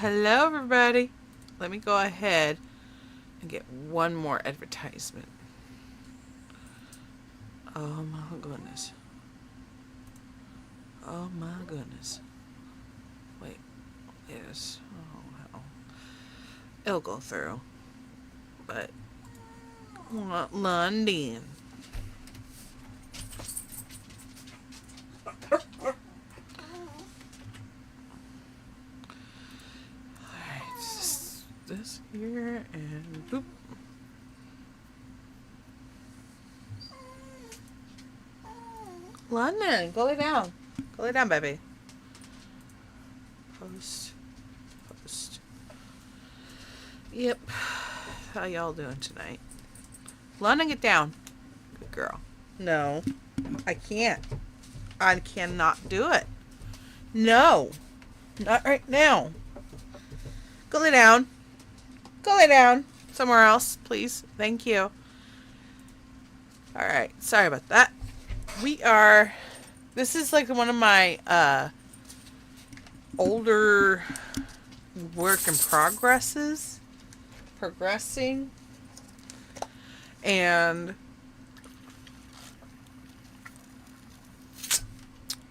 Hello, everybody. Let me go ahead and get one more advertisement. Oh my goodness. Oh my goodness. Wait. Yes. Oh, hell. It'll go through. But. London. Alright. This here and boop. London, go lay down. Go lay down, baby. Post. Post. Yep. How y'all doing tonight? London, get down. Good girl. No, I can't. I cannot do it. No. Not right now. Go lay down. Go lay down. Somewhere else, please. Thank you. Alright. Sorry about that. This is like one of my older work in progresses. Progressing. And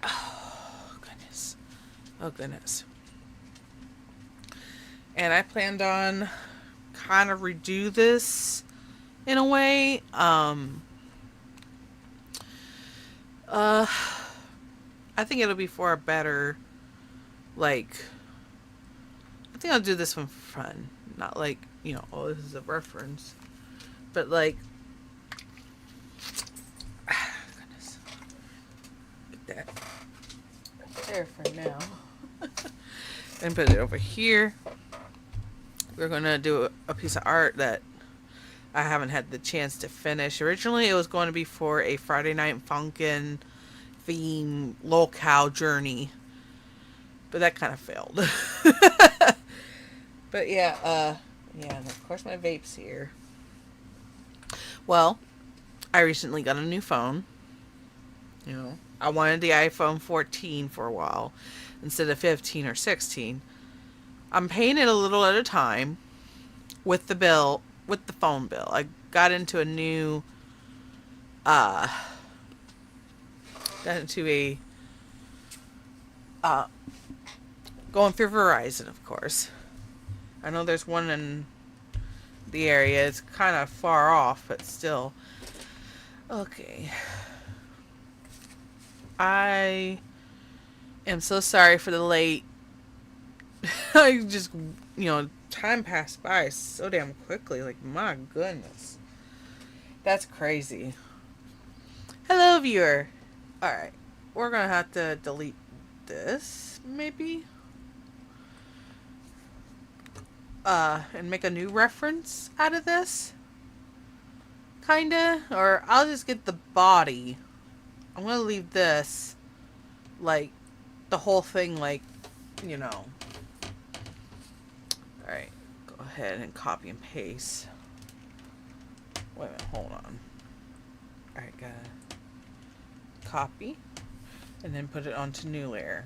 oh goodness. And I planned on kind of redo this in a way. I think it'll be for a better, like, I think I'll do this one for fun. Not like, oh, this is a reference. But like, goodness. Get that there for now. And put it over here. We're going to do a piece of art that I haven't had the chance to finish. Originally, it was going to be for a Friday Night Funkin' theme locale journey. But that kind of failed. But yeah, and of course my vape's here. Well, I recently got a new phone. I wanted the iPhone 14 for a while instead of 15 or 16. I'm paying it a little at a time with the phone bill. I got into a new, going through Verizon, of course. I know there's one in the area. It's kind of far off, but still. Okay. I am so sorry for the late. I just, time passed by so damn quickly. Like, my goodness. That's crazy. Hello, viewer. Alright. We're going to have to delete this, maybe. And make a new reference out of this. Kinda. Or I'll just get the body. I'm going to leave this, like, the whole thing, like, Alright, go ahead and copy and paste. Wait a minute, hold on. Alright, gotta copy. And then put it onto new layer.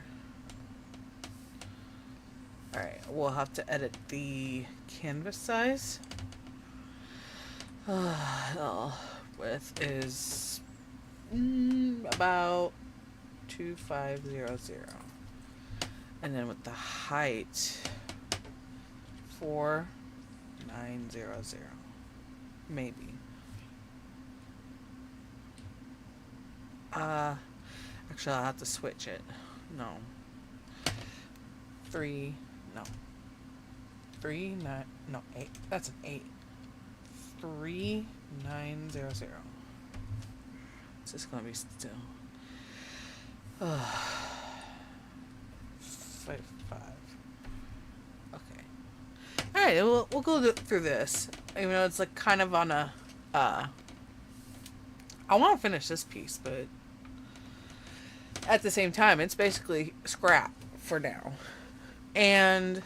Alright, we'll have to edit the canvas size. Width is about 2500. And then with the height 4900. Maybe. Actually I'll have to switch it. No. 8. That's an 8. 3900. It's just gonna be still. 5. Okay. Alright, we'll go through this. Even though it's like kind of on a I want to finish this piece, but at the same time it's basically scrap for now. And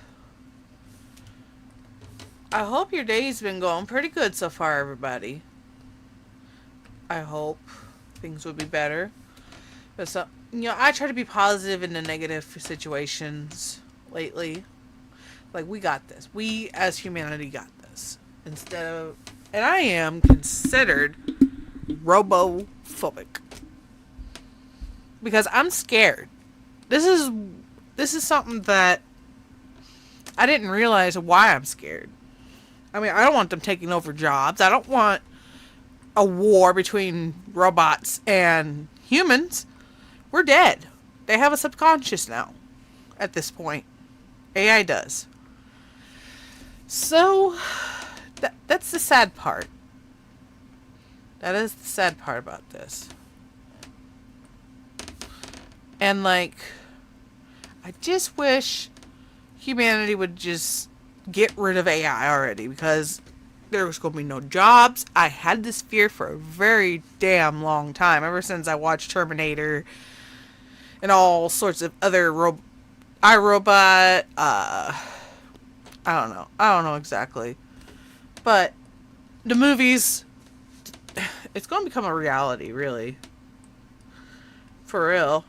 I hope your day's been going pretty good so far, everybody. I hope things will be better. But I try to be positive in the negative situations lately. Like, we got this. We as humanity got this. Instead of, and I am considered robophobic because I'm scared. This is something that I didn't realize why I'm scared. I mean, I don't want them taking over jobs. I don't want a war between robots and humans. We're dead. They have a subconscious now at this point. AI does. So, that's the sad part. That is the sad part about this. And, like, I just wish humanity would just get rid of AI already, because there was going to be no jobs. I had this fear for a very damn long time, ever since I watched Terminator and all sorts of other iRobot. I don't know. I don't know exactly. But the movies, it's going to become a reality, really. For real.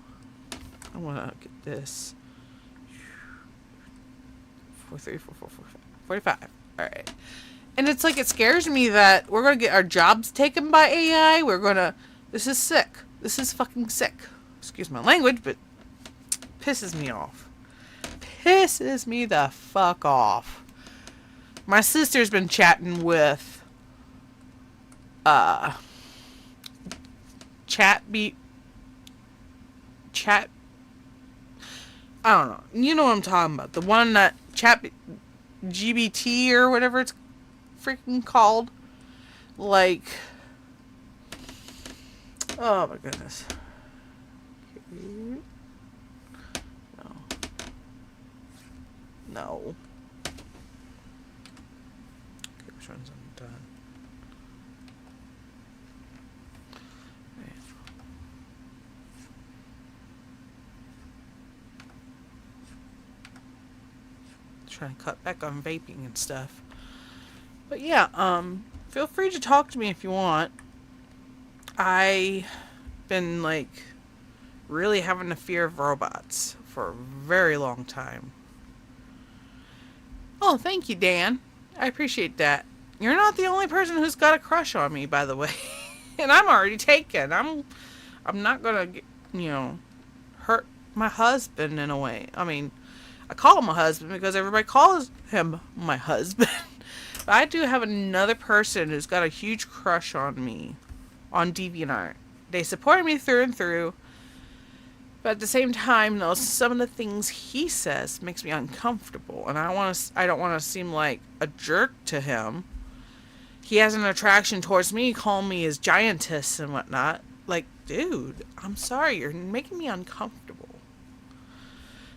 I want to get this. 45. Alright. And it's like, it scares me that we're going to get our jobs taken by AI. This is sick. This is fucking sick. Excuse my language, but pisses me off. Pisses me the fuck off. My sister's been chatting with chat I don't know. You know what I'm talking about. The one that chat GBT or whatever it's freaking called. Like, oh my goodness. No. Okay, which one's undone? Right. Trying to cut back on vaping and stuff. But yeah, feel free to talk to me if you want. I been like really having a fear of robots for a very long time. Oh, thank you, Dan. I appreciate that. You're not the only person who's got a crush on me, by the way. And I'm already taken. I'm not gonna, hurt my husband in a way. I mean, I call him my husband because everybody calls him my husband. But I do have another person who's got a huge crush on me on DeviantArt. They support me through and through. But at the same time, though, some of the things he says makes me uncomfortable, and I don't want to seem like a jerk to him. He has an attraction towards me, calling me his giantess and whatnot. Like, dude, I'm sorry, you're making me uncomfortable.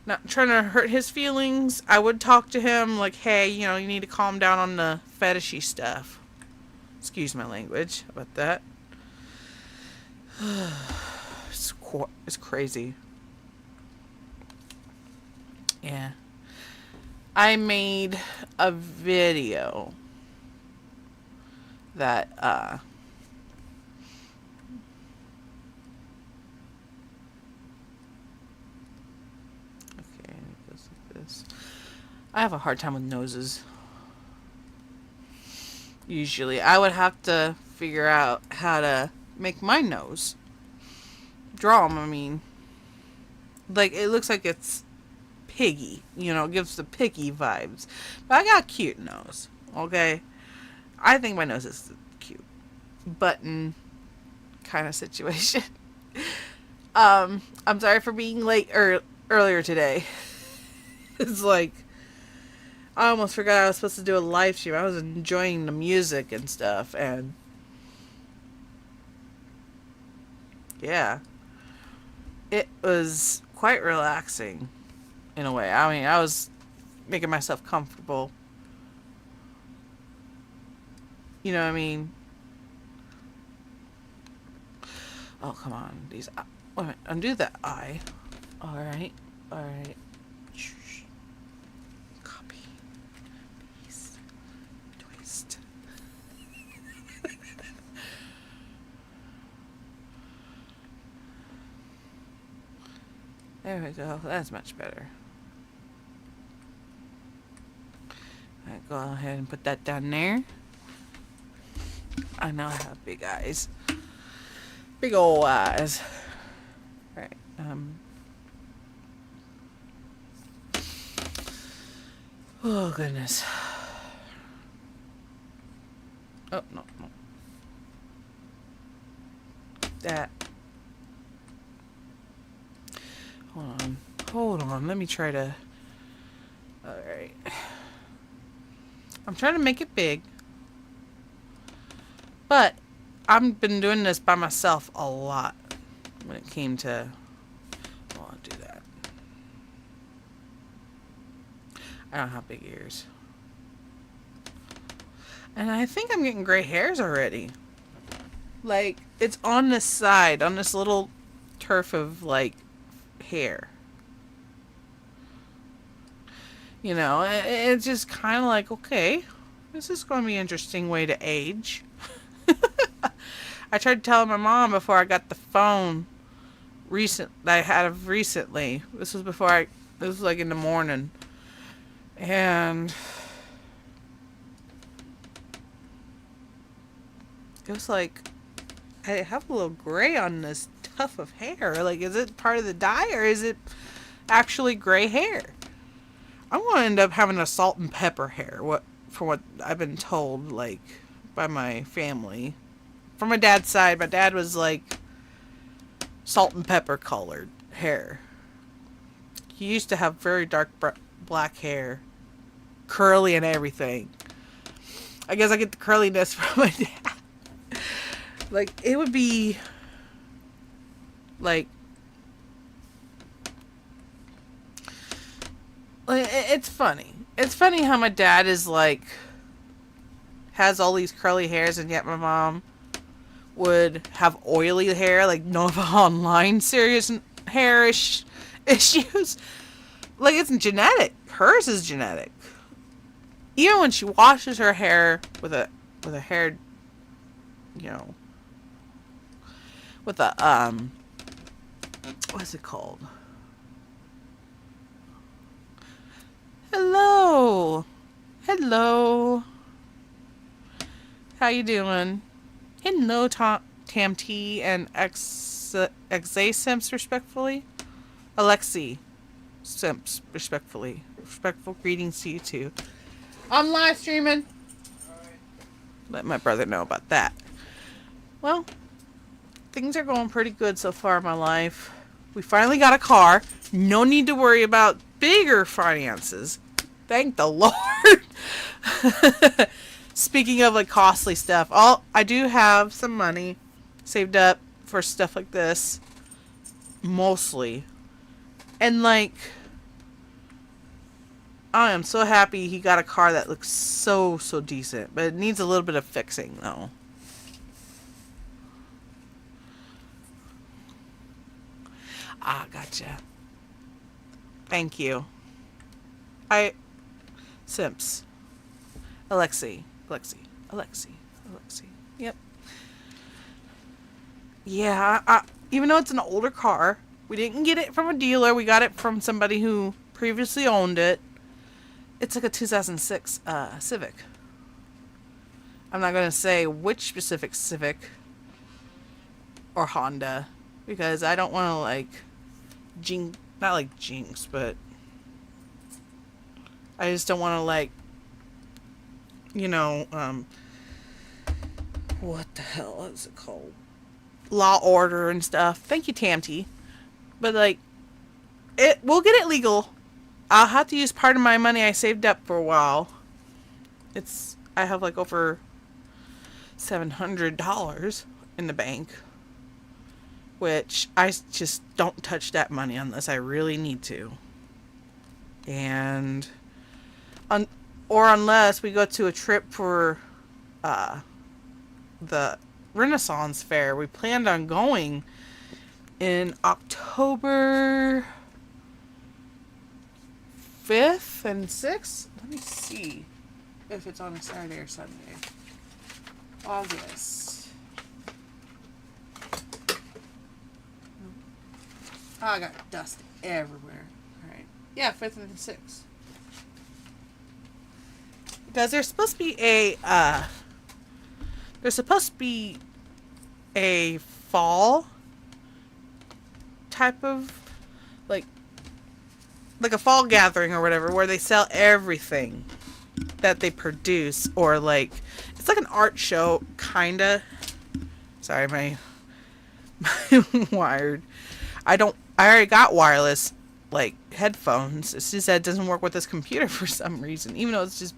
Not trying to hurt his feelings. I would talk to him like, hey, you need to calm down on the fetishy stuff. Excuse my language about that. It's crazy. Yeah. I made a video that, okay, it goes like this. I have a hard time with noses. Usually. I would have to figure out how to make my nose. Draw them, I mean. Like, it looks like it's piggy. It gives the piggy vibes. But I got a cute nose. Okay? I think my nose is cute. Button kind of situation. I'm sorry for being late earlier today. It's like, I almost forgot I was supposed to do a live stream. I was enjoying the music and stuff, and yeah. It was quite relaxing, in a way. I mean, I was making myself comfortable. You know what I mean? Oh, come on. Wait a minute. Undo that eye. Alright. Copy. Paste. Twist. There we go. That's much better. Go ahead and put that down there. I know I have big eyes. Big old eyes. Right. Oh, goodness. Oh, no. That. Hold on. Let me try to... Alright. I'm trying to make it big. But I've been doing this by myself a lot when it came to... Well, I'll do that. I don't have big ears. And I think I'm getting gray hairs already. Like, it's on this side, on this little turf of, like, hair. You know, it's just kind of like, okay, this is going to be an interesting way to age. I tried telling my mom before I got the phone that I had recently. This was this was like in the morning. And it was like, I have a little gray on this tuft of hair. Like, is it part of the dye or is it actually gray hair? I'm going to end up having a salt and pepper hair, from what I've been told, like, by my family. From my dad's side, my dad was, like, salt and pepper colored hair. He used to have very dark black hair. Curly and everything. I guess I get the curliness from my dad. Like, it would be, like, it's funny. It's funny how my dad is like, has all these curly hairs, and yet my mom would have oily hair, like Nova Online serious hair issues. Like, it's genetic. Hers is genetic. Even when she washes her hair with a hair, you know, with a what's it called? Hello. How you doing? Hello, Tam T and Exe Simps, respectfully. Alexi Simps, respectfully. Respectful greetings to you too. I'm live streaming. Right. Let my brother know about that. Well, things are going pretty good so far in my life. We finally got a car. No need to worry about bigger finances. Thank the Lord. Speaking of, like, costly stuff, I do have some money saved up for stuff like this. Mostly. And, like, I am so happy he got a car that looks so decent. But it needs a little bit of fixing, though. Ah, gotcha. Thank you. Simps. Alexi. Yep. Yeah, even though it's an older car, we didn't get it from a dealer. We got it from somebody who previously owned it. It's like a 2006 Civic. I'm not going to say which specific Civic or Honda, because I don't want to, like, not like jinx, but I just don't want to, like, you know, what the hell is it called? Law order and stuff. Thank you, Tamty. But, like, we'll get it legal. I'll have to use part of my money I saved up for a while. I have, like, over $700 in the bank, which I just don't touch that money unless I really need to. And unless we go to a trip for the Renaissance Fair. We planned on going in October 5th and 6th. Let me see if it's on a Saturday or Sunday. August. Oh, I got dust everywhere. Alright. Yeah, 5th and 6th. Because there's supposed to be a fall type of like a fall gathering or whatever where they sell everything that they produce, or like it's like an art show kinda. Sorry, my wired. I already got wireless like headphones. It's just that it doesn't work with this computer for some reason, even though it's just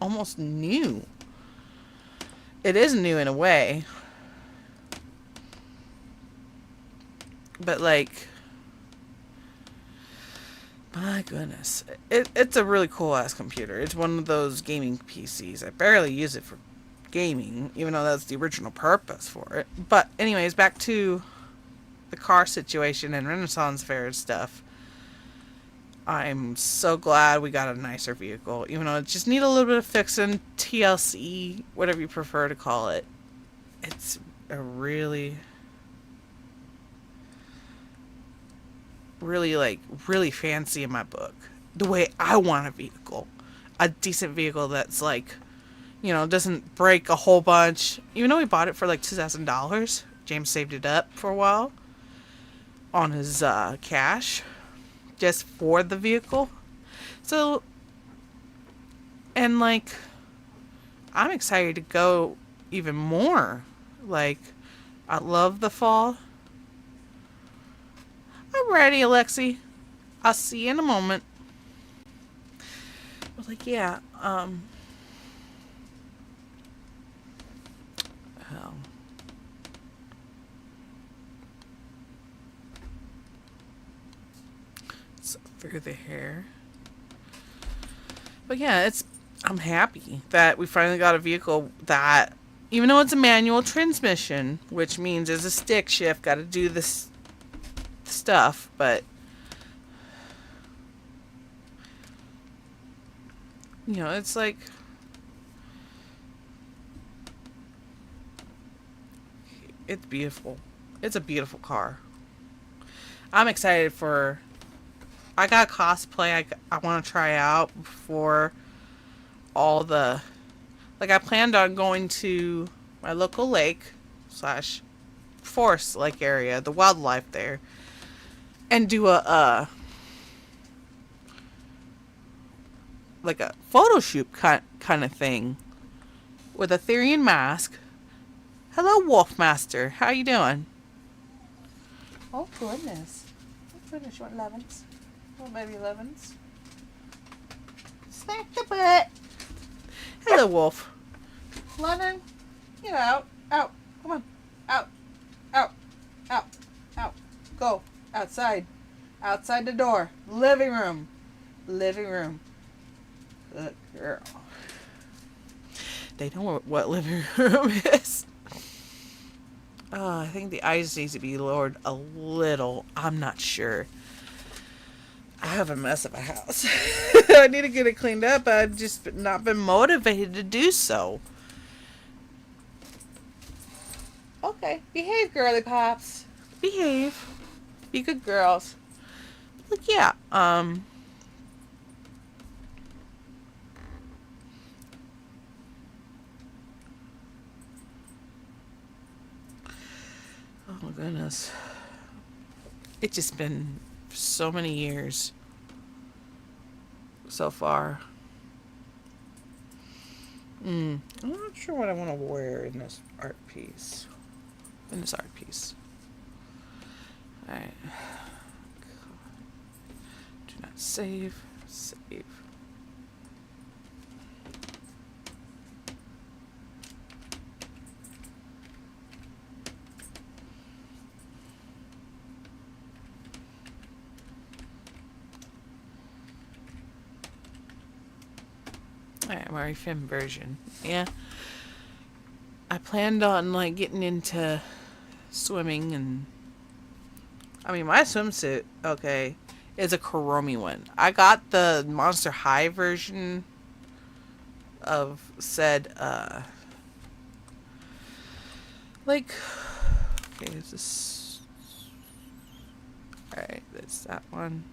almost new. It is new in a way, but like, my goodness, it's a really cool ass computer. It's one of those gaming PCs. I barely use it for gaming, even though that's the original purpose for it. But anyways, back to the car situation and Renaissance Fair and stuff. I'm so glad we got a nicer vehicle, even though it just need a little bit of fixing, TLC, whatever you prefer to call it. It's a really fancy in my book. The way I want a vehicle. A decent vehicle that's like, doesn't break a whole bunch. Even though we bought it for like $2,000, James saved it up for a while on his cash just for the vehicle. So, and like, I'm excited to go even more. Like, I love the fall. I'm ready, Alexi. I'll see you in a moment. I was like, yeah, so through the hair. But yeah, I'm happy that we finally got a vehicle that, even though it's a manual transmission, which means there's a stick shift, got to do this stuff, but it's like, it's beautiful. It's a beautiful car. I'm excited for, I got cosplay I want to try out before all the, like, I planned on going to my local lake / forest lake area, the wildlife there, and do a like a photo shoot kind of thing with a Therian mask. Hello, Wolfmaster. How you doing? Oh goodness. Oh goodness, you want 11s? Oh, maybe 11s. Smack the butt. Hello, Wolf. London, get out. Out. Come on. Out. Out. Out. Out. Go. Outside. Outside the door. Living room. Living room. Good girl. They know what living room is. I think the eyes need to be lowered a little. I'm not sure. I have a mess of a house. I need to get it cleaned up. I've just not been motivated to do so. Okay. Behave, girly pops. Behave. Be good girls. Look, yeah. Oh my goodness. It's just been so many years so far. I'm not sure what I want to wear in this art piece. Alright. Do not save. Save. Alright, Mari Fim version. Yeah. I planned on like getting into swimming, and I mean my swimsuit, okay, is a Kuromi one. I got the Monster High version of said like, okay, is this alright, that's that one.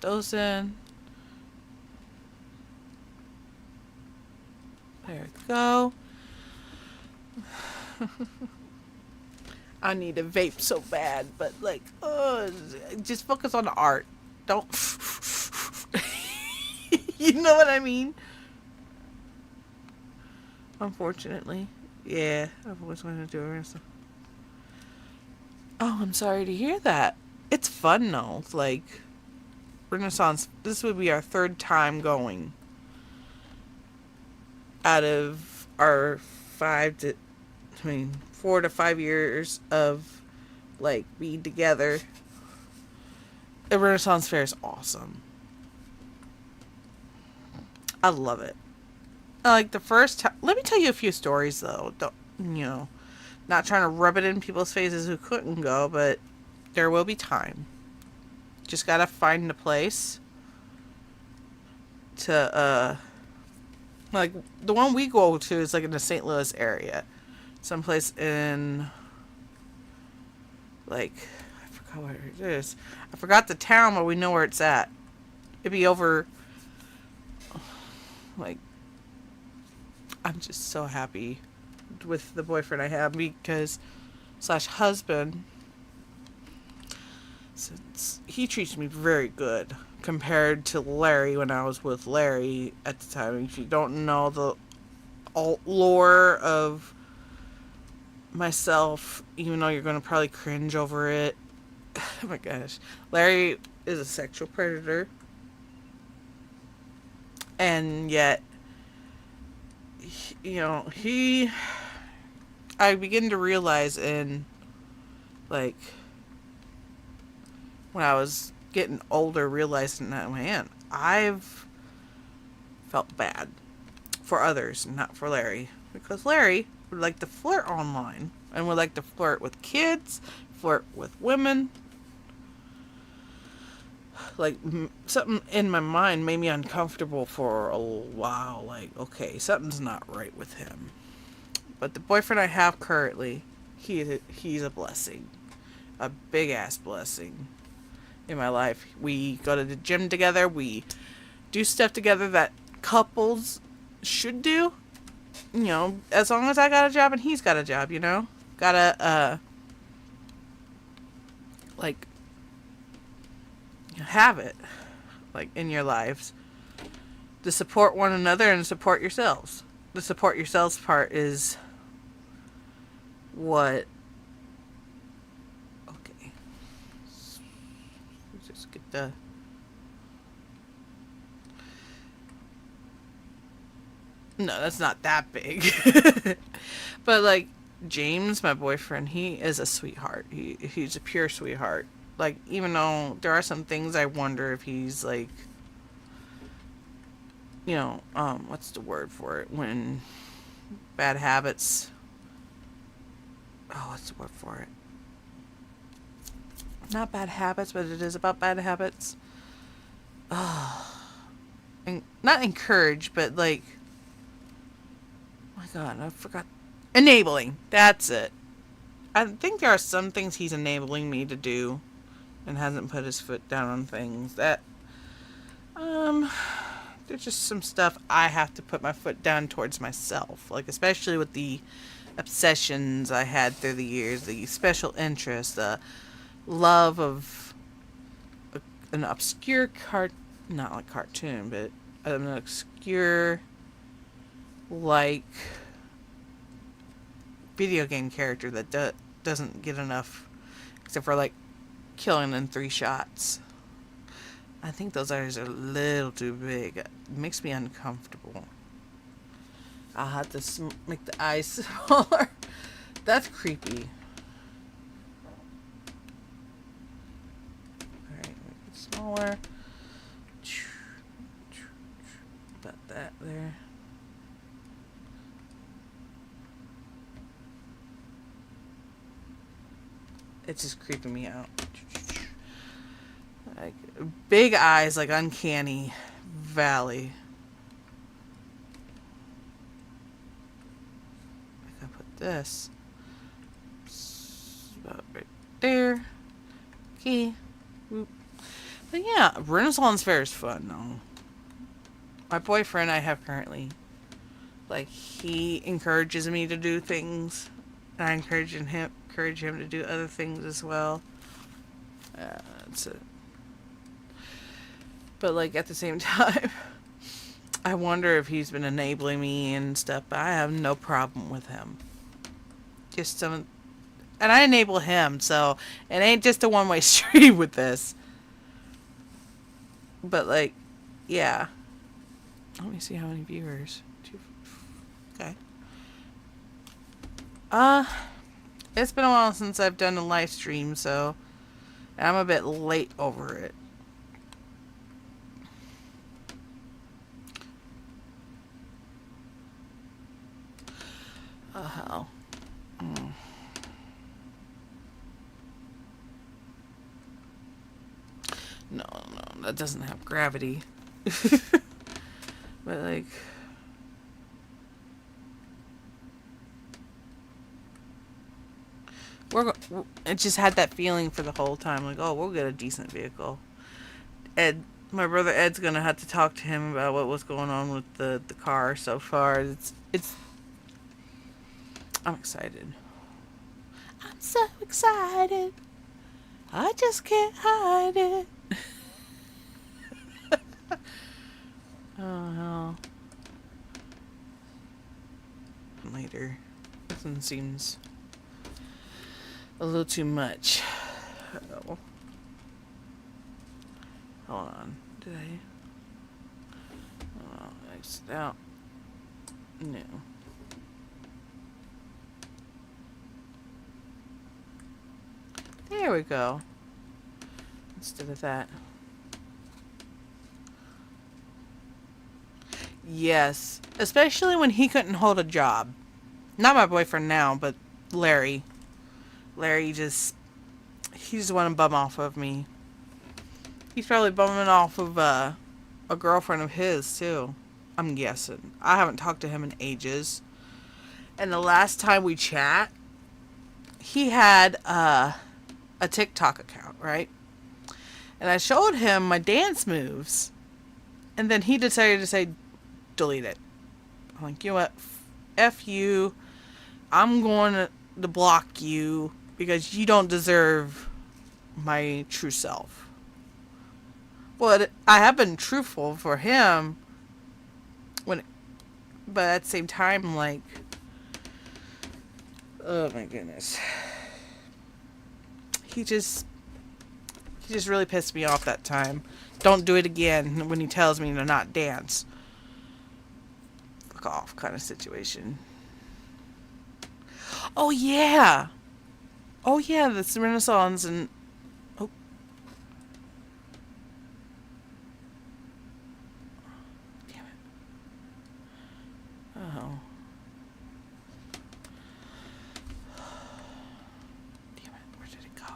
those in. There we go. I need a vape so bad, but like, just focus on the art. Don't. You know what I mean? Unfortunately. Yeah, I've always wanted to do it. Oh, I'm sorry to hear that. It's fun though. Like, Renaissance, this would be our third time going out of our 4 to 5 years of like being together. The Renaissance Fair is awesome. I love it. Like the first time, let me tell you a few stories though. Don't, not trying to rub it in people's faces who couldn't go, but there will be time. Just gotta find a place to like the one we go to is like in the St. Louis area. Someplace in like I forgot where it is. I forgot the town, but we know where it's at. It'd be over like I'm just so happy with the boyfriend I have because / husband, since he treats me very good compared to Larry when I was with Larry at the time. If you don't know the alt lore of myself, even though you're going to probably cringe over it, oh my gosh, Larry is a sexual predator, and yet I begin to realize in like when I was getting older, realizing that, man, I've felt bad for others, not for Larry, because Larry would like to flirt online and would like to flirt with kids, flirt with women. Like, something in my mind made me uncomfortable for a while. Like, okay, something's not right with him. But the boyfriend I have currently, he's a blessing. A big-ass blessing in my life. We go to the gym together. We do stuff together that couples should do. As long as I got a job and he's got a job, Gotta, like, have it, like, in your lives. To support one another and support yourselves. The support yourselves part is what... Okay. Just get the... No, that's not that big. But, like, James, my boyfriend, he is a sweetheart. He's a pure sweetheart. Like, even though there are some things I wonder if he's, like, what's the word for it? When bad habits... Oh, what's the word for it? Not bad habits, but it is about bad habits. Oh. And not encourage, but, like... Oh my God, I forgot. Enabling. That's it. I think there are some things he's enabling me to do and hasn't put his foot down on things that there's just some stuff I have to put my foot down towards myself, like especially with the obsessions I had through the years, the special interest, the love of an obscure not like cartoon, but an obscure like video game character that doesn't get enough, except for like killing in 3 shots. I think those eyes are a little too big. It makes me uncomfortable. I'll have to make the eyes smaller. That's creepy. Alright, make it smaller. About that there. It's just creeping me out. Like big eyes, like uncanny valley. I can put this about right there. Okay. Whoop. But yeah, Renaissance Fair is fun though. My boyfriend I have currently, like, he encourages me to do things. And I encourage him to do other things as well. That's it. But like at the same time, I wonder if he's been enabling me and stuff. But I have no problem with him. Just some, and I enable him, so it ain't just a one way street with this. But like, yeah. Let me see how many viewers. Okay. Uh, it's been a while since I've done a live stream, so I'm a bit late over it. Oh hell. Mm. No, no, that doesn't have gravity. But like, it just had that feeling for the whole time. Like, oh, we'll get a decent vehicle. Ed, my brother Ed's gonna have to talk to him about what was going on with the car so far. It's. I'm excited. I'm so excited. I just can't hide it. Oh hell. Later. This one seems a little too much. Oh. Hold on. Did I? Oh, I X'd out. No. There we go. Instead of that. Yes. Especially when he couldn't hold a job. Not my boyfriend now, but Larry. Larry just... He's the one to bum off of me. He's probably bumming off of a girlfriend of his, too. I'm guessing. I haven't talked to him in ages. And the last time we chat, he had a TikTok account, right? And I showed him my dance moves. And then he decided to say, delete it. I'm like, you know what? F you. I'm going to block you because you don't deserve my true self. Well, I have been truthful for him, but at the same time, like, oh my goodness, he just really pissed me off that time. Don't do it again when he tells me to not dance. Fuck off, kind of situation. Oh yeah, this Renaissance and oh. Damn it. Oh. Damn it, where did it go?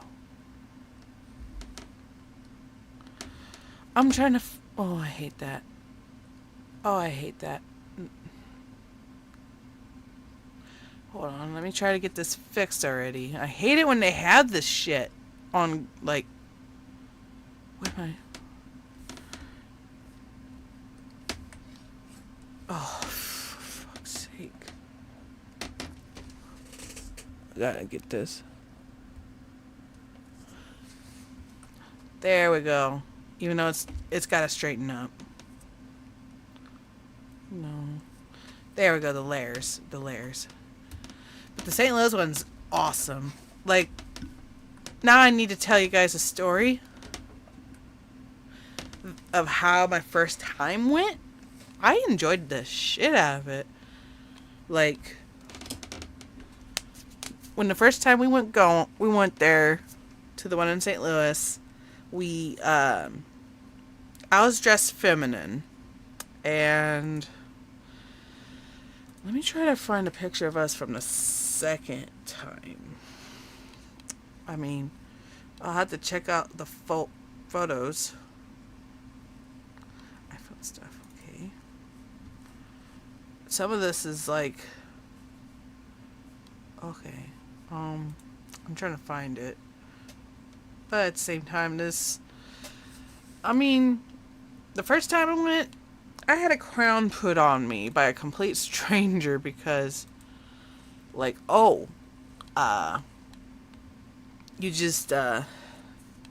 I'm trying to... Oh, I hate that. Oh, I hate that. Hold on, let me try to get this fixed already. I hate it when they have this shit on, like... What am I... Oh, for fuck's sake. I gotta get this. There we go. Even though it's gotta straighten up. No. There we go, the layers. But the St. Louis one's awesome. Like, now I need to tell you guys a story of how my first time went. I enjoyed the shit out of it. Like, when the first time we went there to the one in St. Louis, I was dressed feminine, and let me try to find a picture of us from the second time. I mean, I'll have to check out the photos. iPhone stuff, okay. Some of this is like, okay, I'm trying to find it, but at the same time, this I mean, the first time I went, I had a crown put on me by a complete stranger because, like, oh, uh, you just,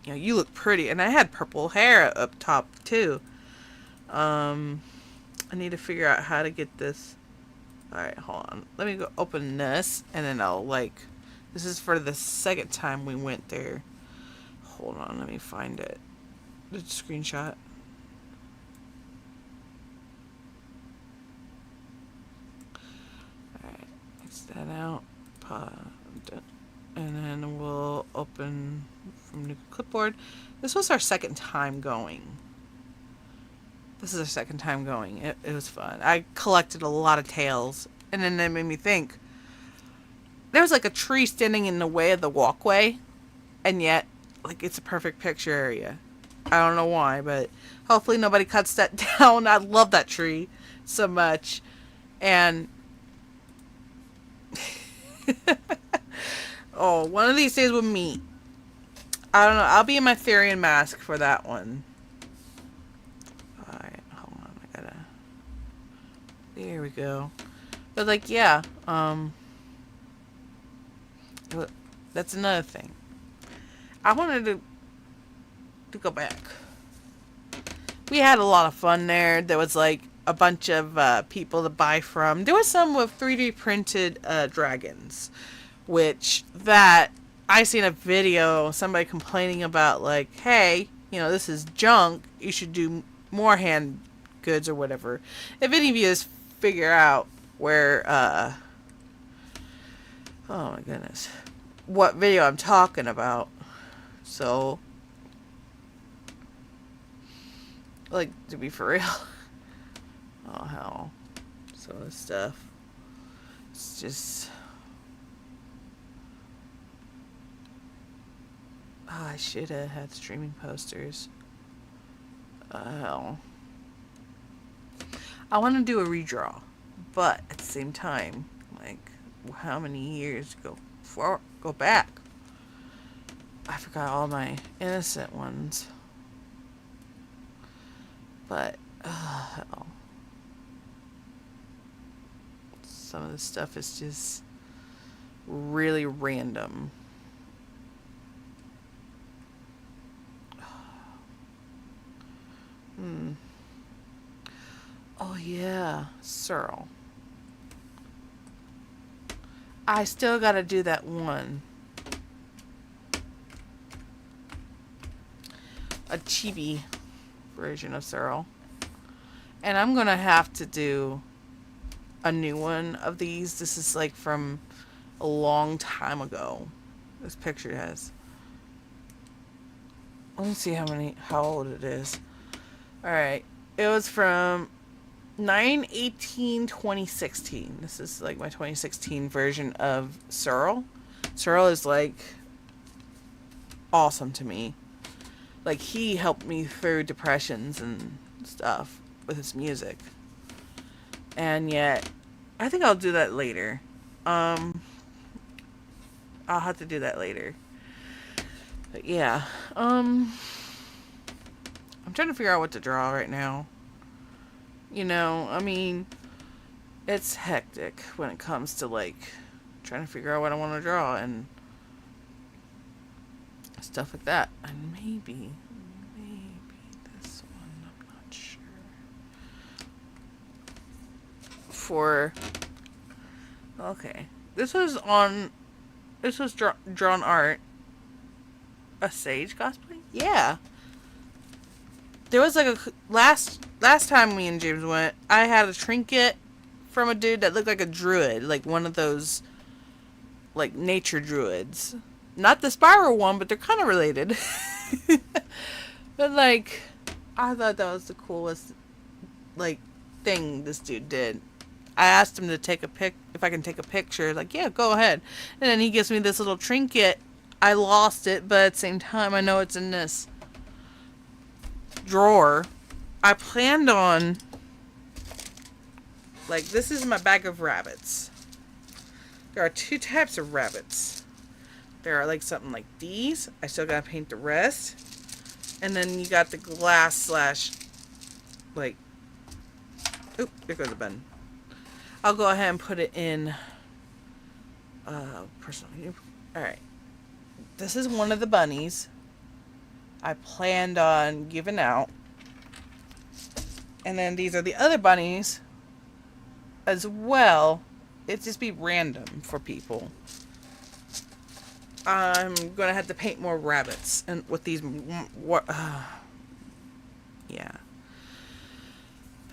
you look pretty. And I had purple hair up top, too. I need to figure out how to get this. Alright, hold on. Let me go open this, and then I'll, like, this is for the second time we went there. Hold on, let me find it. The screenshot. Alright, X that out. And then we'll open from new clipboard. This was our second time going. This is our second time going. It was fun. I collected a lot of tails. And then it made me think. There was like a tree standing in the way of the walkway. And yet, like, it's a perfect picture area. I don't know why, but hopefully nobody cuts that down. I love that tree so much. And oh, one of these days we'll meet. I don't know. I'll be in my Therian mask for that one. Alright, hold on. I gotta... There we go. But, like, yeah. That's another thing. I wanted to go back. We had a lot of fun there. There was, like, a bunch of people to buy from. There was some with 3D printed dragons. Which, that... I seen a video, somebody complaining about, like, hey, this is junk. You should do more hand goods or whatever. If any of you just figure out where, oh my goodness, what video I'm talking about. So, like, to be for real. Oh, hell. Some of this stuff. It's just... Oh, I should have had streaming posters. Hell. I want to do a redraw, but at the same time, like, how many years go back? I forgot all my innocent ones. But, hell. Some of the stuff is just really random. Oh yeah, Searle. I still gotta do that one. A chibi version of Searle. And I'm gonna have to do a new one of these. This is like from a long time ago. This picture has. Let me see how old it is. Alright. It was from 9/18/2016. This is like my 2016 version of Searle. Searle is like awesome to me. Like, he helped me through depressions and stuff with his music. And yet, I think I'll do that later. I'll have to do that later. But yeah, I'm trying to figure out what to draw right now. I mean, it's hectic when it comes to, like, trying to figure out what I want to draw and stuff like that. And maybe this one, I'm not sure. Okay. This was drawn art. A Sage cosplay? Yeah. There was like last time me and James went, I had a trinket from a dude that looked like a druid, like one of those, like, nature druids. Not the spiral one, but they're kind of related. But, like, I thought that was the coolest, like, thing this dude did. I asked him to take if I can take a picture. Like, yeah, go ahead. And then he gives me this little trinket. I lost it, but at the same time, I know it's in this drawer. I planned on, like, this is my bag of rabbits. There are 2 types of rabbits. There are, like, something like these. I still gotta paint the rest. And then you got the glass slash, like, oop, there goes the button. I'll go ahead and put it in personal. Alright. This is one of the bunnies I planned on giving out. And then these are the other bunnies as well. It'd just be random for people. I'm gonna have to paint more rabbits and with these. Yeah.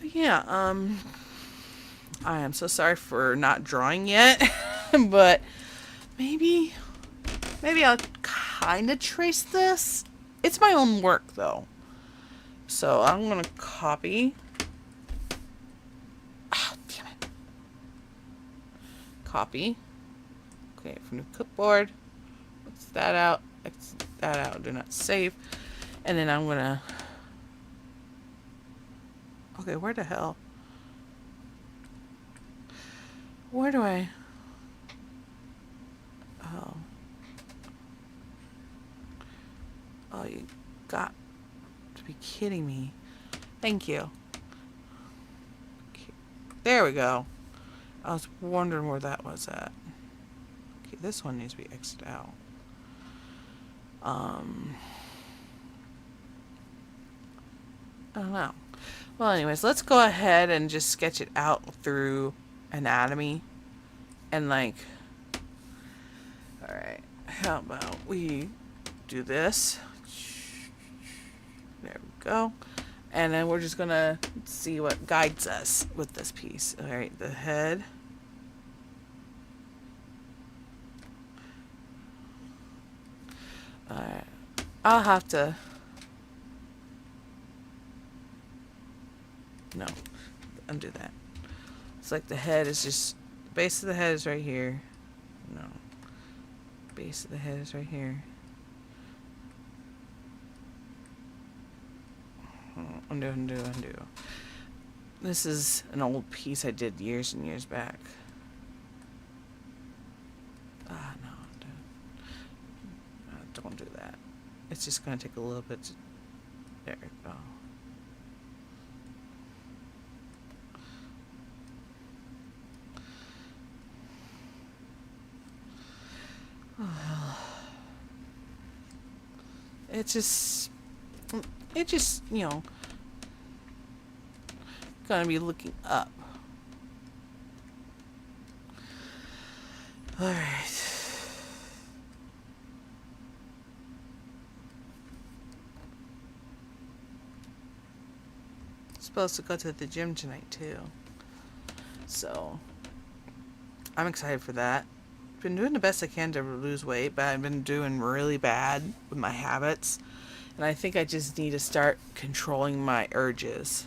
But yeah. I am so sorry for not drawing yet, but maybe I'll kind of trace this. It's my own work though, so I'm gonna copy. Ah, damn it. Copy. Okay, from the clipboard. That out, X that out, do not save. And then I'm gonna, okay, where the hell, where do I, oh, you got to be kidding me. Thank you. Okay, there we go. I was wondering where that was at. Okay, this one needs to be X'd out. I don't know. Well, anyways, let's go ahead and just sketch it out through anatomy. And like, alright, how about we do this? There we go. And then we're just gonna see what guides us with this piece. Alright, the head. Alright, I'll have to, no, undo that. It's like the head is just, the base of the head is right here. No, base of the head is right here. Undo. This is an old piece I did years and years back. No, don't do that. It's just going to take a little bit to, there we go. It just, you know, gonna be looking up. Alright. Supposed to go to the gym tonight too. So I'm excited for that. Been doing the best I can to lose weight, but I've been doing really bad with my habits. And I think I just need to start controlling my urges.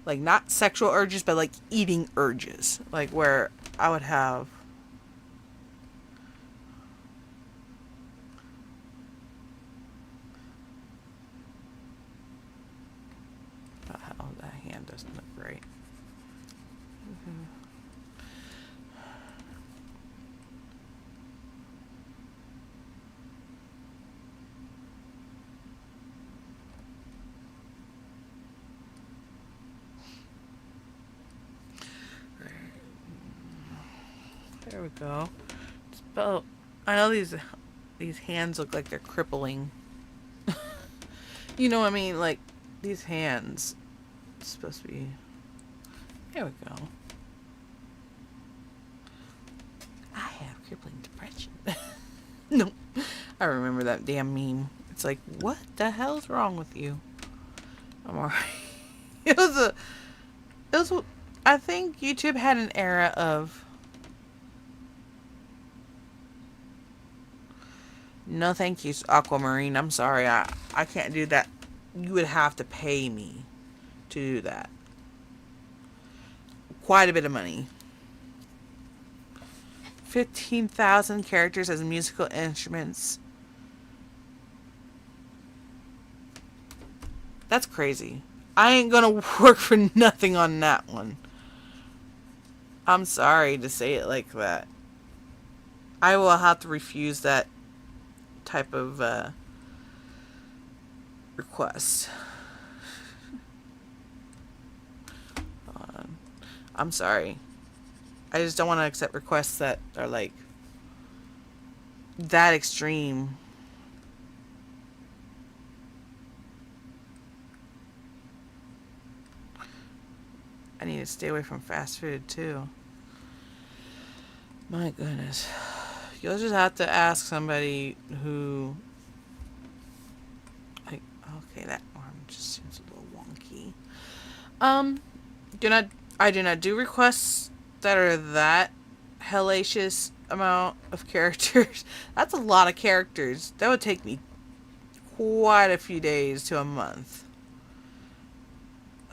Like, not sexual urges, but like eating urges. Like, where I would have, oh, that hand doesn't look right. There we go. About, I know these hands look like they're crippling. You know what I mean? Like, these hands, it's supposed to be, there we go. I have crippling depression. No, I remember that damn meme. It's like, what the hell's wrong with you? I'm alright. I think YouTube had an era of, no thank you, Aquamarine. I'm sorry. I can't do that. You would have to pay me to do that. Quite a bit of money. 15,000 characters as musical instruments. That's crazy. I ain't gonna work for nothing on that one. I'm sorry to say it like that. I will have to refuse that type of request. I'm sorry. I just don't want to accept requests that are like that extreme. I need to stay away from fast food too. My goodness. You'll just have to ask somebody who, like, okay, that arm just seems a little wonky. Do not I do not do requests that are that hellacious amount of characters. That's a lot of characters. That would take me quite a few days to a month.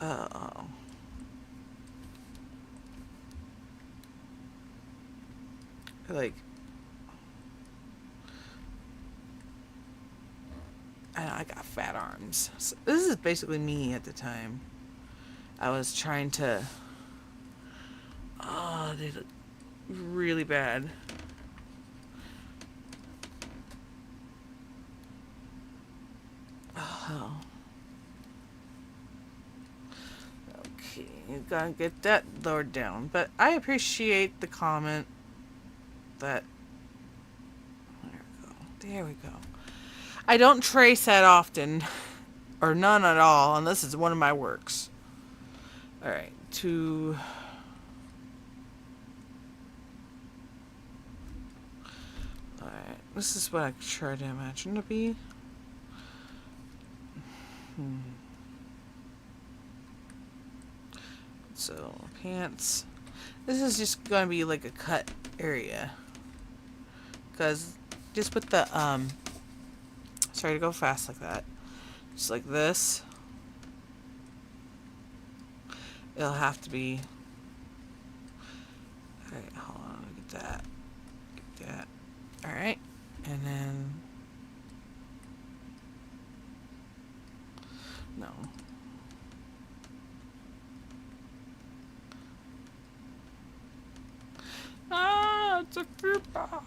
Oh. Like, I got fat arms. So this is basically me at the time. I was trying to. Oh, they look really bad. Oh. Okay, you gotta get that lowered down. But I appreciate the comment that. There we go. There we go. I don't trace that often, or none at all, and this is one of my works. Alright, to. Alright, this is what I try to imagine to be. So, pants. This is just going to be like a cut area. Because just with the, sorry to go fast like that. Just like this. It'll have to be. Alright, hold on, get that. Get that. Alright. And then. No. Ah, it's a pupa.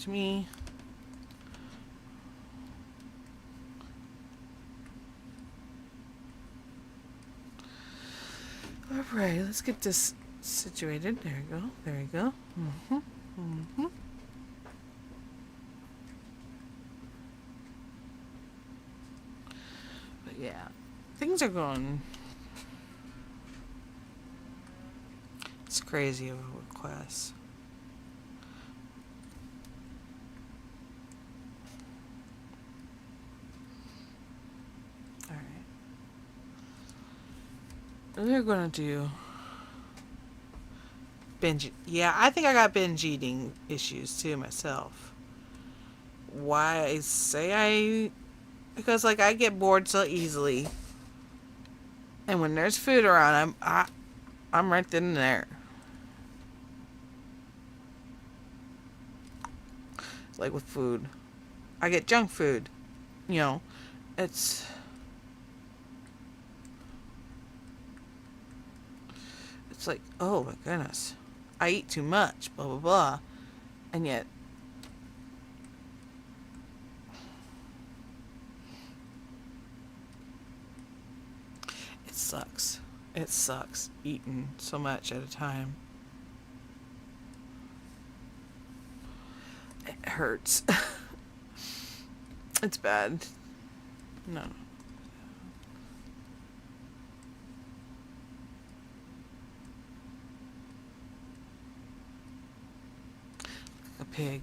To me. Alright, let's get this situated. There we go. There we go. But yeah, things are going. It's crazy of a request. Alright. We're gonna do binge. Yeah, I think I got binge eating issues too myself. Why I say I. Because, like, I get bored so easily. And when there's food around, I'm right then and there. Like with food. I get junk food. You know, it's like, oh my goodness. I eat too much, blah blah blah. And yet it sucks. It sucks eating so much at a time. It hurts. It's bad. No. A pig.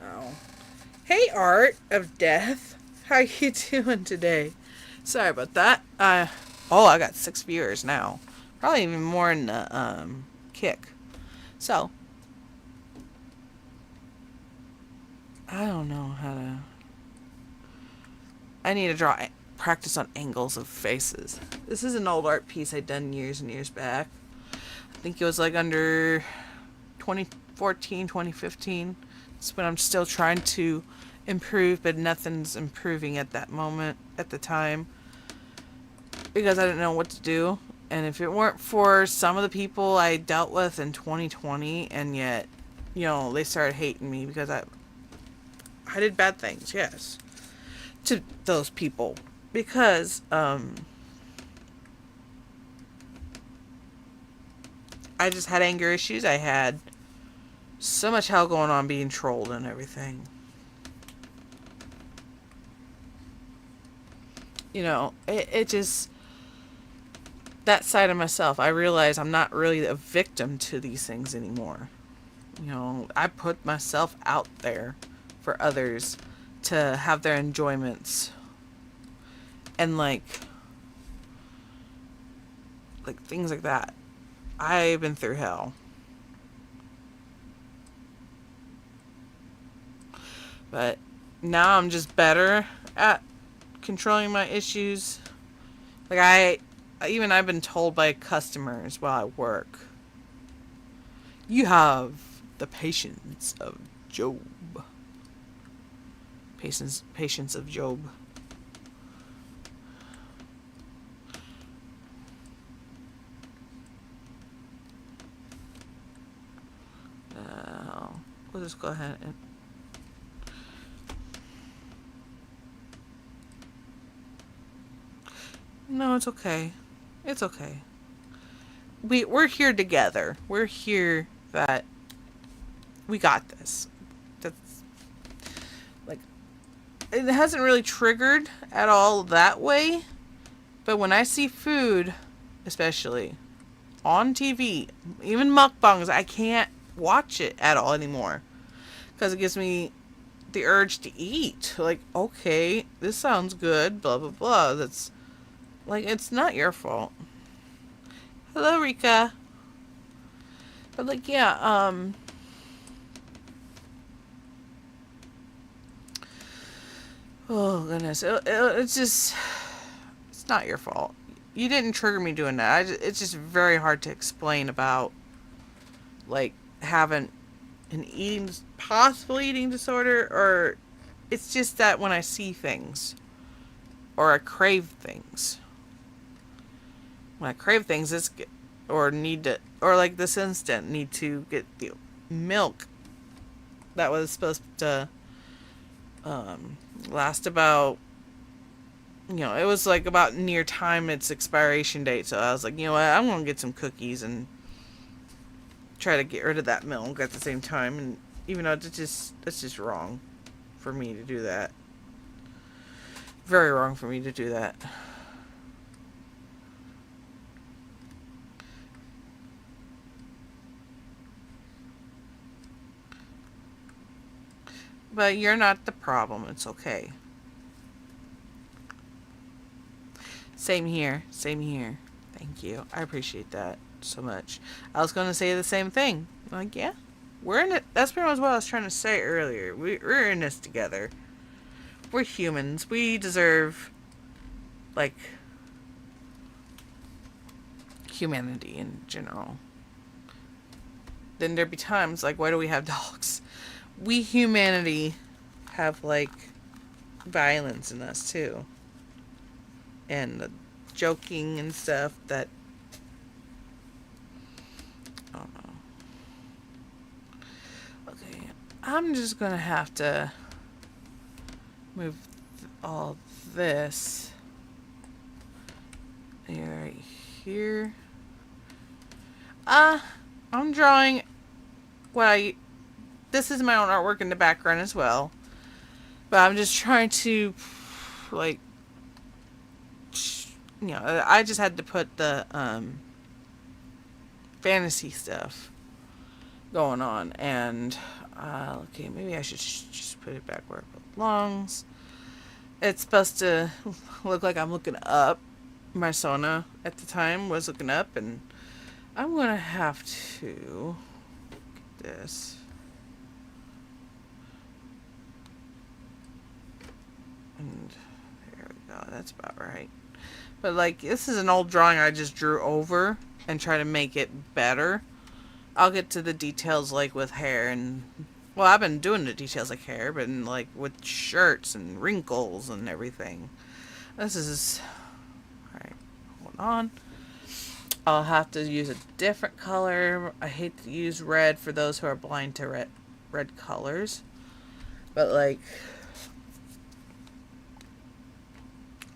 Oh. Hey, Art of Death. How you doing today? Sorry about that. Oh, I got 6 viewers now. Probably even more in the kick. So, I don't know how to. I need to practice on angles of faces. This is an old art piece I'd done years and years back. I think it was like under 2014, 2015. It's when I'm still trying to improve, but nothing's improving at that moment, at the time. Because I didn't know what to do. And if it weren't for some of the people I dealt with in 2020, and yet, you know, they started hating me because I did bad things, yes, to those people. Because, I just had anger issues. I had so much hell going on, being trolled and everything. You know, it just, that side of myself, I realize I'm not really a victim to these things anymore. You know, I put myself out there for others to have their enjoyments. And like things like that. I've been through hell. But now I'm just better at controlling my issues. Like I've been told by customers while I work, you have the patience of Job. Patience of Job. We'll just go ahead and no, it's okay. It's okay. We're here together. We're here that we got this. That's like, it hasn't really triggered at all that way, but when I see food, especially on TV, even mukbangs, I can't watch it at all anymore because it gives me the urge to eat. Like, okay, this sounds good, blah blah blah. That's like, it's not your fault. Hello, Rika. But like, yeah, oh goodness, it's just, it's not your fault. You didn't trigger me doing that. It's just very hard to explain about, like, having an possible eating disorder, or it's just that when I see things, or I crave things. When I crave things, or need to, or like this instant, need to get the milk that was supposed to last about, you know, it was like about near time its expiration date. So I was like, you know what, I'm gonna get some cookies and try to get rid of that milk at the same time. And even though that's just wrong for me to do that. Very wrong for me to do that. But you're not the problem. It's okay. Same here. Same here. Thank you. I appreciate that so much. I was going to say the same thing. Like, yeah, we're in it. That's pretty much what I was trying to say earlier. We're in this together. We're humans. We deserve, like, humanity in general. Then there'd be times like, why do we have dogs? We humanity have, like, violence in us too, and the joking and stuff that, I don't know. Okay, I'm just gonna have to move all this right here. I'm drawing this is my own artwork in the background as well. But I'm just trying to, like, you know, I just had to put the fantasy stuff going on. And, okay, maybe I should just put it back where it belongs. It's supposed to look like I'm looking up. My Sona at the time was looking up, and I'm going to have to get this. And there we go. That's about right. But, like, this is an old drawing I just drew over and try to make it better. I'll get to the details, like, with hair and... Well, I've been doing the details like hair, but, like, with shirts and wrinkles and everything. This is... Alright, hold on. I'll have to use a different color. I hate to use red for those who are blind to red colors. But like,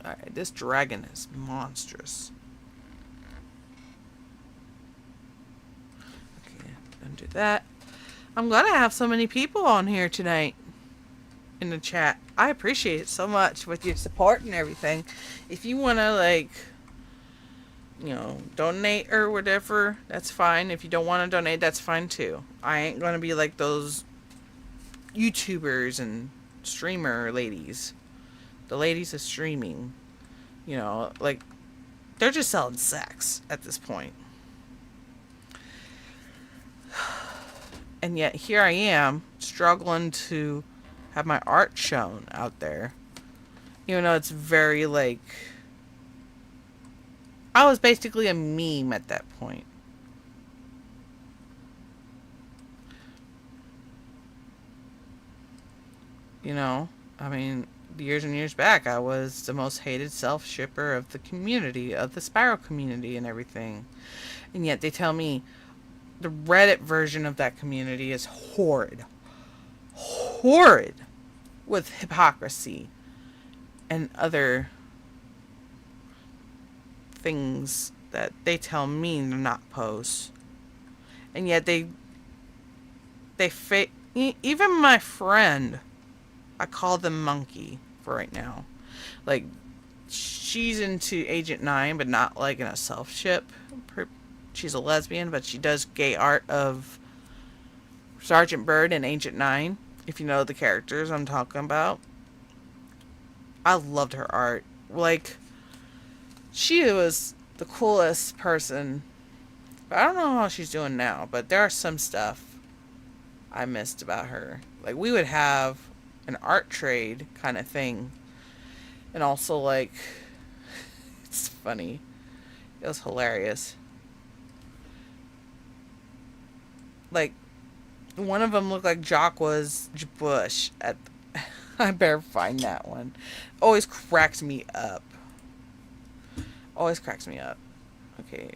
alright, this dragon is monstrous. Okay, don't do that. I'm glad I have so many people on here tonight in the chat. I appreciate it so much with your support and everything. If you want to, like, donate or whatever, that's fine. If you don't want to donate, that's fine too. I ain't going to be like those YouTubers and streamer ladies. The ladies of streaming. Like, they're just selling sex at this point. And yet here I am struggling to have my art shown out there. Even though it's very like, I was basically a meme at that point. I mean, years and years back, I was the most hated self-shipper of the community, of the Spiral community and everything. And yet they tell me the Reddit version of that community is horrid. Horrid with hypocrisy and other things that they tell me to not post. And yet even my friend, I call them Monkey for right now. Like, she's into Agent 9, but not like in a self-ship. She's a lesbian, but she does gay art of Sergeant Byrd and Agent 9, if you know the characters I'm talking about. I loved her art. Like, she was the coolest person. But I don't know how she's doing now, but there are some stuff I missed about her. Like, we would have an art trade kind of thing. And also, like, it's funny. It was hilarious. Like, one of them looked like Jacques Bush. I better find that one. Always cracks me up. Always cracks me up. Okay,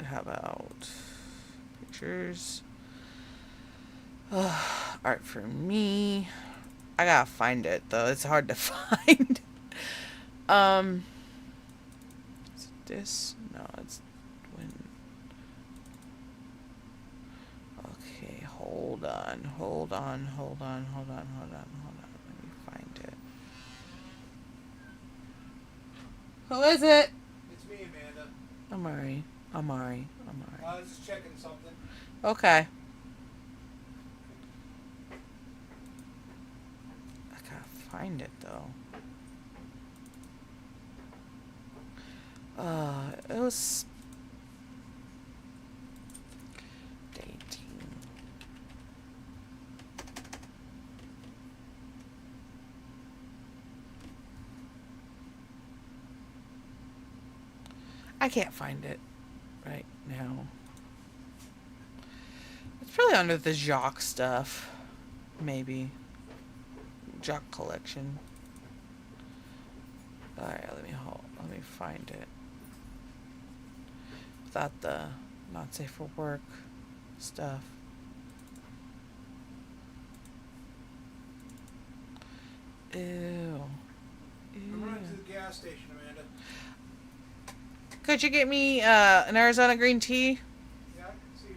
how about pictures? Art for me. I gotta find it though. It's hard to find. Is it this? No, it's when. Okay, hold on. Let me find it. Who is it? It's me, Amanda. I'm alright. I was just checking something. Okay. I gotta find it though. It was dating. I can't find it right now. It's probably under the Jacques stuff. Maybe. Jacques collection. Alright, let me find it. Without the not safe for work stuff. Ew. I'm running to the gas station, Amanda. Could you get me an Arizona green tea? Yeah, I can see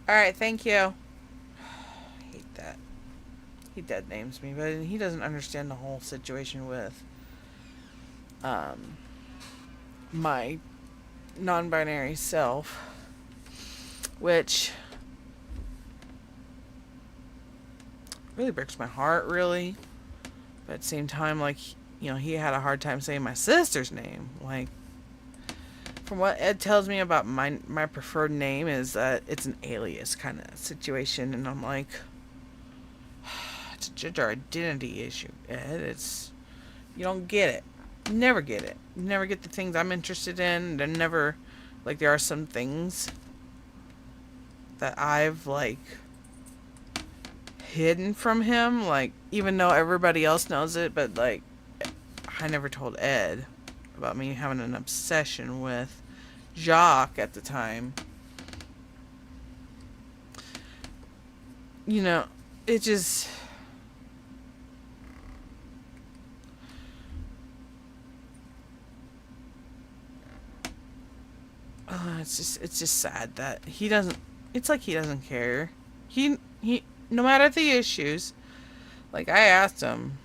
that. Alright, thank you. I hate that. He dead names me, but he doesn't understand the whole situation with my non-binary self, which really breaks my heart, really. But at the same time, like, he had a hard time saying my sister's name. Like, from what Ed tells me about my preferred name is that it's an alias kind of situation, and I'm like, it's a gender identity issue, Ed. You don't get it. You never get it. You never get the things I'm interested in. They're never, like, there are some things that I've, like, hidden from him, like, even though everybody else knows it, but, like, I never told Ed about me having an obsession with jock at the time. You know, it just... it's just sad that he doesn't... It's like he doesn't care. He, no matter the issues, like I asked him,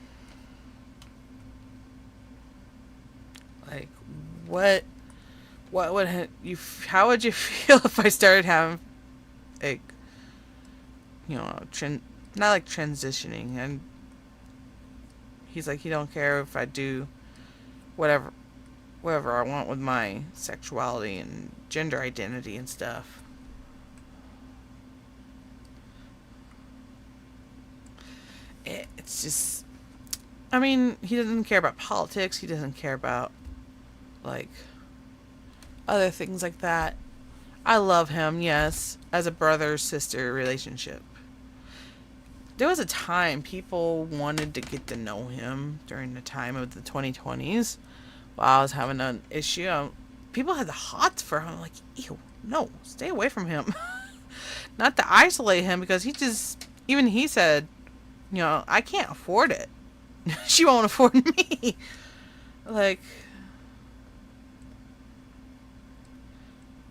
like, what would you, how would you feel if I started having, like, you know, not like transitioning, and he's like, he don't care if I do whatever I want with my sexuality and gender identity and stuff. It's just, I mean, he doesn't care about politics. He doesn't care about, like, other things like that. I love him, yes, as a brother-sister relationship. There was a time people wanted to get to know him during the time of the 2020s while I was having an issue. People had the hots for him. I'm like, ew, no, stay away from him. Not to isolate him, because even he said, you know, I can't afford it. She won't afford me. Like,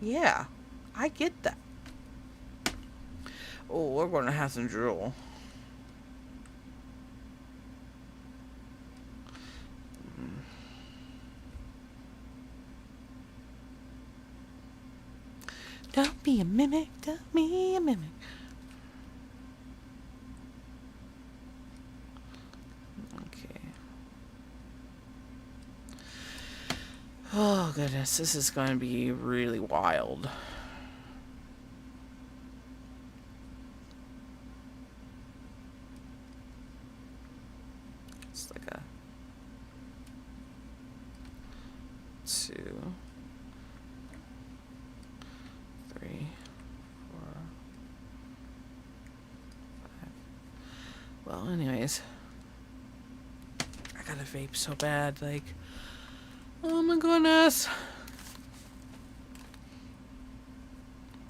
yeah, I get that. Oh, we're going to have some drool. Don't be a mimic, don't be a mimic. Okay. Oh, goodness, this is going to be really wild. It's like a 2, 3, 4, 5. Well, anyways, I gotta vape so bad, like, oh my goodness.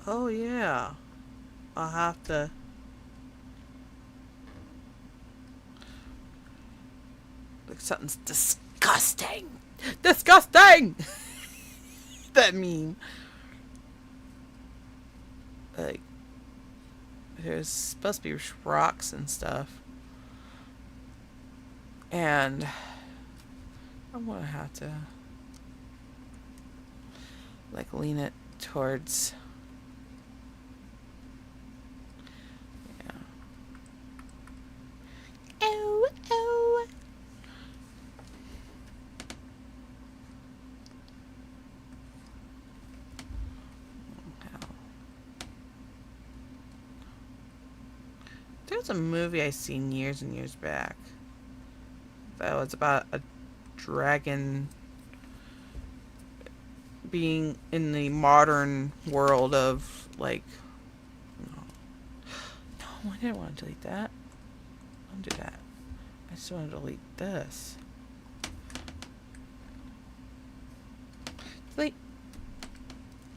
Oh yeah, I'll have to. Like, something's disgusting. Disgusting. That meme. Like, there's supposed to be rocks and stuff, and I'm gonna have to, like, lean it towards, yeah. Oh, oh. There's a movie I seen years and years back that was about a dragon being in the modern world of, like, no, I didn't want to delete that. Don't do that. I just want to delete this. Delete.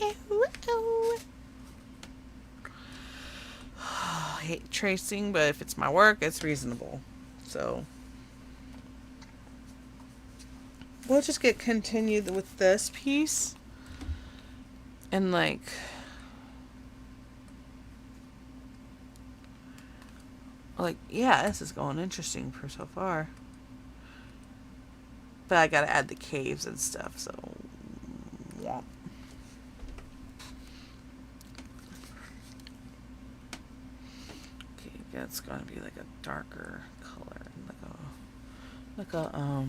Ew, ew. I hate tracing, but if it's my work, it's reasonable. So we'll just get continued with this piece. And, like, yeah, this is going interesting for so far. But I gotta add the caves and stuff, so womp. Okay, that's gonna be like a darker color, like a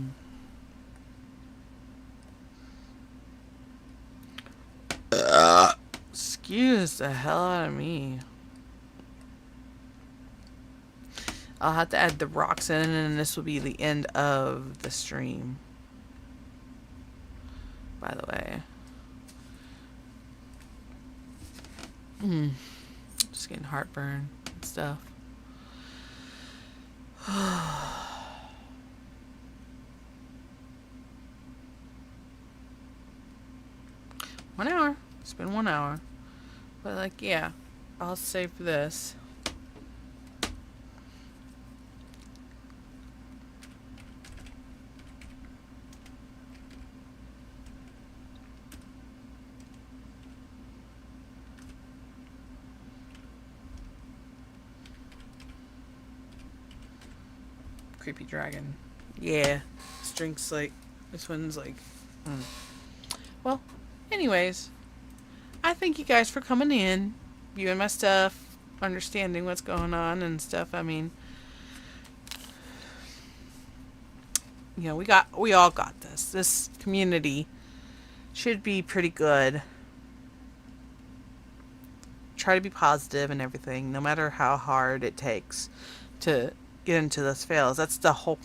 excuse the hell out of me. I'll have to add the rocks in, and this will be the end of the stream, by the way. Just getting heartburn and stuff. 1 hour. It's been 1 hour. But, like, yeah. I'll save this. Creepy dragon. Yeah. This drink's like... This one's like... Well, anyways. I thank you guys for coming in. Viewing my stuff. Understanding what's going on and stuff. I mean... You know, we all got this. This community should be pretty good. Try to be positive and everything, no matter how hard it takes to get into those fails. That's the whole